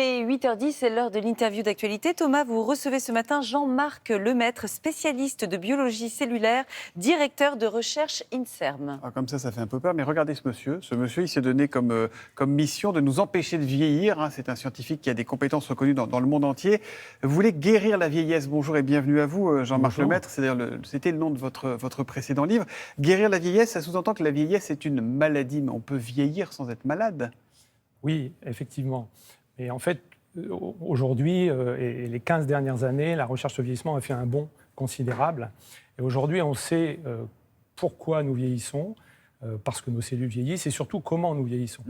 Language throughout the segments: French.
Et 8h10, c'est l'heure de l'interview d'actualité. Thomas, vous recevez ce matin Jean-Marc Lemaître, spécialiste de biologie cellulaire, directeur de recherche INSERM. Alors comme ça fait un peu peur, mais regardez ce monsieur. Ce monsieur, il s'est donné comme mission de nous empêcher de vieillir. C'est un scientifique qui a des compétences reconnues dans le monde entier. Vous voulez guérir la vieillesse. Bonjour et bienvenue à vous, Jean-Marc Lemaître. C'était le nom de votre précédent livre. Guérir la vieillesse, ça sous-entend que la vieillesse est une maladie, mais on peut vieillir sans être malade. Oui, effectivement. Et en fait, aujourd'hui, et les 15 dernières années, la recherche sur le vieillissement a fait un bond considérable. Et aujourd'hui, on sait pourquoi nous vieillissons, parce que nos cellules vieillissent, et surtout comment nous vieillissons.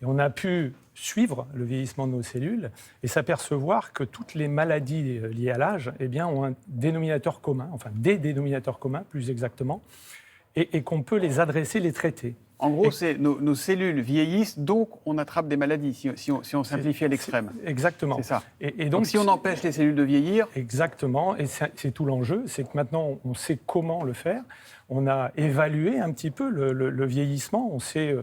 Et on a pu suivre le vieillissement de nos cellules et s'apercevoir que toutes les maladies liées à l'âge ont un dénominateur commun, enfin des dénominateurs communs plus exactement, et qu'on peut les adresser, les traiter. En gros, nos cellules vieillissent, donc on attrape des maladies, si on simplifie à l'extrême. Exactement. C'est ça. Et donc, si on empêche les cellules de vieillir... Exactement, et c'est tout l'enjeu, c'est que maintenant, on sait comment le faire. On a évalué un petit peu le vieillissement. On sait,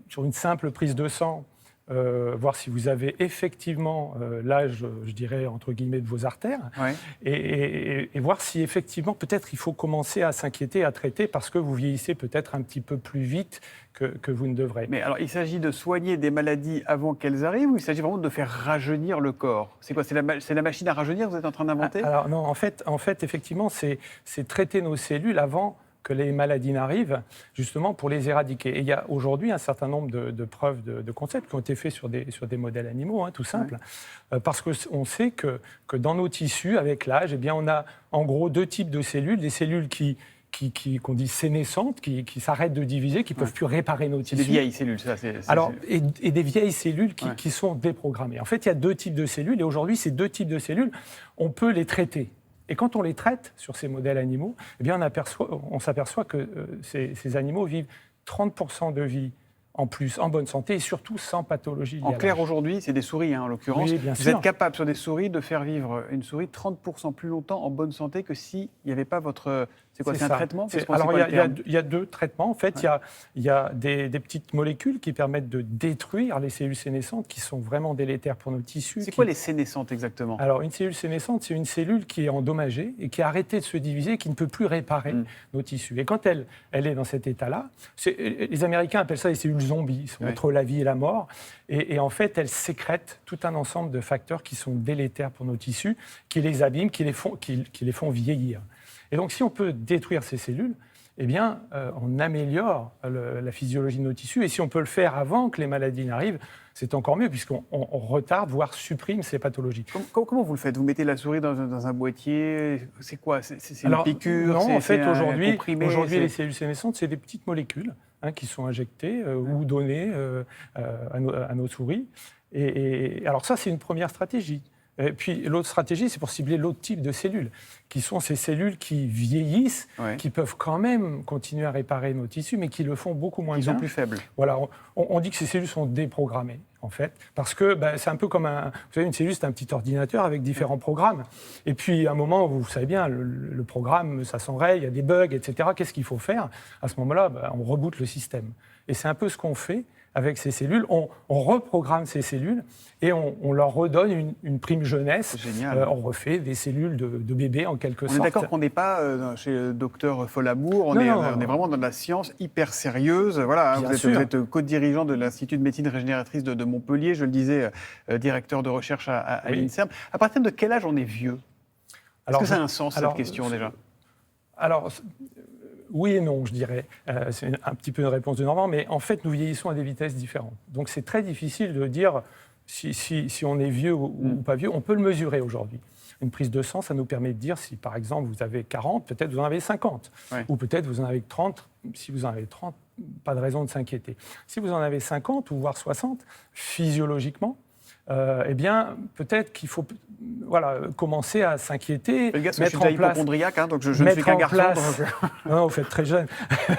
sur une simple prise de sang, voir si vous avez effectivement l'âge, je dirais, entre guillemets, de vos artères, ouais. et voir si effectivement, peut-être, il faut commencer à s'inquiéter, à traiter, parce que vous vieillissez peut-être un petit peu plus vite que vous ne devrez. Mais alors, il s'agit de soigner des maladies avant qu'elles arrivent, ou il s'agit vraiment de faire rajeunir le corps? C'est quoi? C'est la machine à rajeunir que vous êtes en train d'inventer? Alors non, en fait, effectivement, c'est traiter nos cellules avant que les maladies n'arrivent, justement pour les éradiquer. Et il y a aujourd'hui un certain nombre de preuves, de concepts qui ont été faits sur des modèles animaux, tout simple, parce qu'on sait que dans nos tissus, avec l'âge, on a en gros deux types de cellules, des cellules qu'on dit sénescentes, qui s'arrêtent de diviser, qui ne peuvent plus réparer nos tissus. C'est des vieilles cellules, ça. Et des vieilles cellules qui sont déprogrammées. En fait, il y a deux types de cellules, et aujourd'hui, ces deux types de cellules, on peut les traiter. Et quand on les traite sur ces modèles animaux, on s'aperçoit que ces animaux vivent 30% de vie en plus, en bonne santé, et surtout sans pathologie liée à l'âge. En clair, aujourd'hui, c'est des souris, en l'occurrence. Oui, bien vous sûr. êtes capable, sur des souris, de faire vivre une souris 30% plus longtemps en bonne santé que s'il n'y avait pas votre... C'est quoi, c'est un traitement? Alors, il y a deux traitements. En fait, il y a des petites molécules qui permettent de détruire les cellules sénescentes, qui sont vraiment délétères pour nos tissus. C'est quoi les sénescentes, exactement? Alors, une cellule sénescente, c'est une cellule qui est endommagée et qui a arrêté de se diviser, qui ne peut plus réparer nos tissus. Et quand elle est dans cet état-là, les Américains appellent ça les cellules zombies, ils sont entre la vie et la mort. Et en fait, elles sécrètent tout un ensemble de facteurs qui sont délétères pour nos tissus, qui les abîment, qui les font vieillir. Et donc, si on peut détruire ces cellules, on améliore la physiologie de nos tissus. Et si on peut le faire avant que les maladies n'arrivent, c'est encore mieux, puisqu'on retarde, voire supprime ces pathologies. Comment vous le faites? Vous mettez la souris dans un boîtier? C'est quoi? C'est une piqûre? Non, en fait, aujourd'hui, les cellules sénescentes, c'est des petites molécules qui sont injectées ou données à nos souris. Et alors ça, c'est une première stratégie. Et puis l'autre stratégie, c'est pour cibler l'autre type de cellules, qui sont ces cellules qui vieillissent, qui peuvent quand même continuer à réparer nos tissus, mais qui le font beaucoup moins bien. Ils sont plus faibles. Voilà, on dit que ces cellules sont déprogrammées, en fait, parce que c'est un peu comme vous savez, une cellule, c'est un petit ordinateur avec différents programmes. Et puis, à un moment, vous savez bien, le programme, ça s'enraye, il y a des bugs, etc. Qu'est-ce qu'il faut faire? À ce moment-là, on reboot le système. Et c'est un peu ce qu'on fait avec ces cellules. On reprogramme ces cellules et on leur redonne une prime jeunesse. Génial. On refait des cellules de bébés, en quelque sorte. On est d'accord qu'on n'est pas chez le docteur Folamour, on est vraiment dans la science hyper sérieuse. Voilà, vous êtes co-dirigeant de l'Institut de médecine régénératrice de Montpellier, je le disais, directeur de recherche à l'INSERM. À partir de quel âge on est vieux? Est-ce que ça a un sens, cette question, déjà? Alors, oui et non, je dirais. C'est un petit peu une réponse de Normand, mais en fait, nous vieillissons à des vitesses différentes. Donc, c'est très difficile de dire si on est vieux ou pas vieux. On peut le mesurer aujourd'hui. Une prise de sang, ça nous permet de dire si, par exemple, vous avez 40, peut-être vous en avez 50. Ou peut-être vous en avez 30. Si vous en avez 30, pas de raison de s'inquiéter. Si vous en avez 50 ou voire 60, physiologiquement, eh bien, peut-être qu'il faut commencer à s'inquiéter, Faites gaffe, parce que je mettre suis en déjà place... hypochondriaque, hein, donc je ne suis qu'un garçon. Non, vous faites très jeune,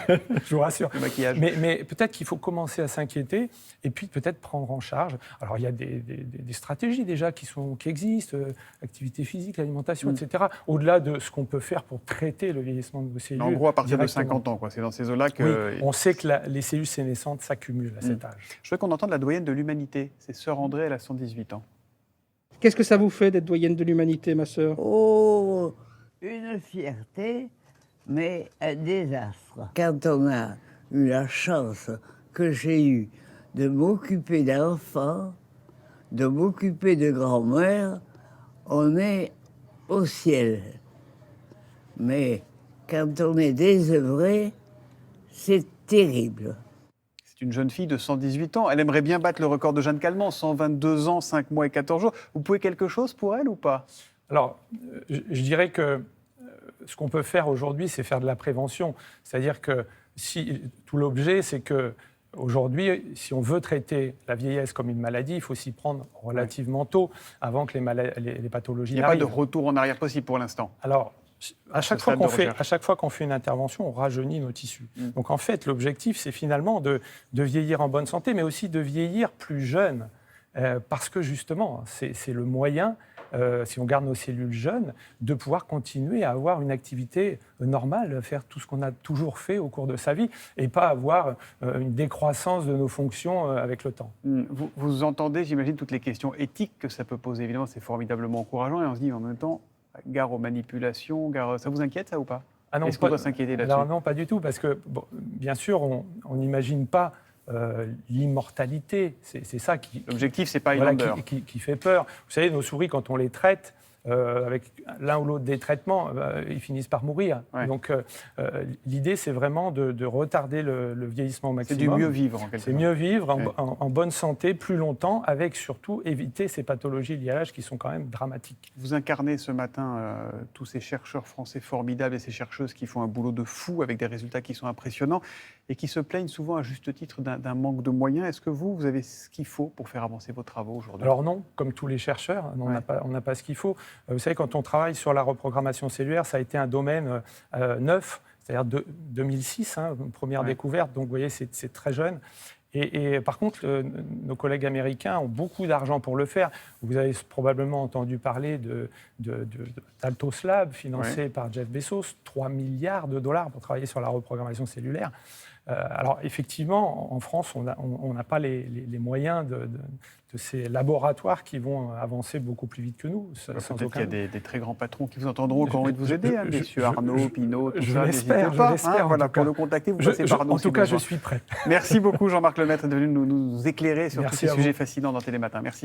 je vous rassure. Le maquillage. Mais peut-être qu'il faut commencer à s'inquiéter et puis peut-être prendre en charge. Alors, il y a des stratégies déjà qui existent, activité physique, alimentation, etc. Au-delà de ce qu'on peut faire pour traiter le vieillissement de vos cellules. En gros, à partir de directement. 50 ans, quoi. C'est dans ces eaux-là que... Oui, on sait que les cellules sénescentes s'accumulent à cet âge. Je veux qu'on entende la doyenne de l'humanité. C'est Sœur Andrée, elle a 118 ans. Qu'est-ce que ça vous fait d'être doyenne de l'humanité, ma sœur? Oh, une fierté, mais un désastre. Quand on a eu la chance que j'ai eue de m'occuper d'enfants, de m'occuper de grand-mère, on est au ciel. Mais quand on est désœuvré, c'est terrible. C'est une jeune fille de 118 ans. Elle aimerait bien battre le record de Jeanne Calment, 122 ans, 5 mois et 14 jours. Vous pouvez quelque chose pour elle ou pas? Alors, je dirais que ce qu'on peut faire aujourd'hui, c'est faire de la prévention. C'est-à-dire que tout l'objet, c'est que aujourd'hui, si on veut traiter la vieillesse comme une maladie, il faut s'y prendre relativement tôt, avant que les pathologies n'arrivent. Il n'y a pas de retour en arrière possible pour l'instant. Alors, à chaque fois qu'on fait une intervention, on rajeunit nos tissus. Donc en fait, l'objectif, c'est finalement de vieillir en bonne santé, mais aussi de vieillir plus jeune. Parce que justement, c'est le moyen, si on garde nos cellules jeunes, de pouvoir continuer à avoir une activité normale, faire tout ce qu'on a toujours fait au cours de sa vie, et pas avoir une décroissance de nos fonctions avec le temps. Vous entendez, j'imagine, toutes les questions éthiques que ça peut poser. Évidemment, c'est formidablement encourageant, et on se dit en même temps, gare aux manipulations, ça vous inquiète ça ou pas? Est-ce qu'on doit s'inquiéter là-dessus? Alors non, pas du tout, parce que bien sûr, on n'imagine pas l'immortalité. C'est ça qui... L'objectif, c'est pas Highlander. Qui fait peur. Vous savez, nos souris, quand on les traite, avec l'un ou l'autre des traitements, ils finissent par mourir. Ouais. Donc l'idée, c'est vraiment de retarder le vieillissement au maximum. C'est du mieux vivre, en quelque sorte. C'est mieux vivre en bonne santé, plus longtemps, avec surtout éviter ces pathologies liées à l'âge qui sont quand même dramatiques. Vous incarnez ce matin tous ces chercheurs français formidables et ces chercheuses qui font un boulot de fou avec des résultats qui sont impressionnants et qui se plaignent souvent à juste titre d'un manque de moyens. Est-ce que vous avez ce qu'il faut pour faire avancer vos travaux aujourd'hui? Alors non, comme tous les chercheurs, on n'a pas ce qu'il faut. Vous savez, quand on travaille sur la reprogrammation cellulaire, ça a été un domaine neuf, c'est-à-dire 2006, première découverte, donc vous voyez, c'est très jeune. Et par contre, nos collègues américains ont beaucoup d'argent pour le faire. Vous avez probablement entendu parler d'Altos Lab, financé par Jeff Bezos, 3 milliards de dollars pour travailler sur la reprogrammation cellulaire. Alors effectivement, en France, on n'a pas les moyens de ces laboratoires qui vont avancer beaucoup plus vite que nous. Peut-être qu'il y a des très grands patrons qui vous entendront quand on envie de vous aider, messieurs Arnaud, Pinault, tout je ça. L'espère, voilà, pour le contacter, vous passez par nous. En tout cas, je suis prêtre. Merci beaucoup, Jean-Marc Lemaître, d'être venu nous éclairer sur tous ces sujets fascinants dans Télématin. Merci.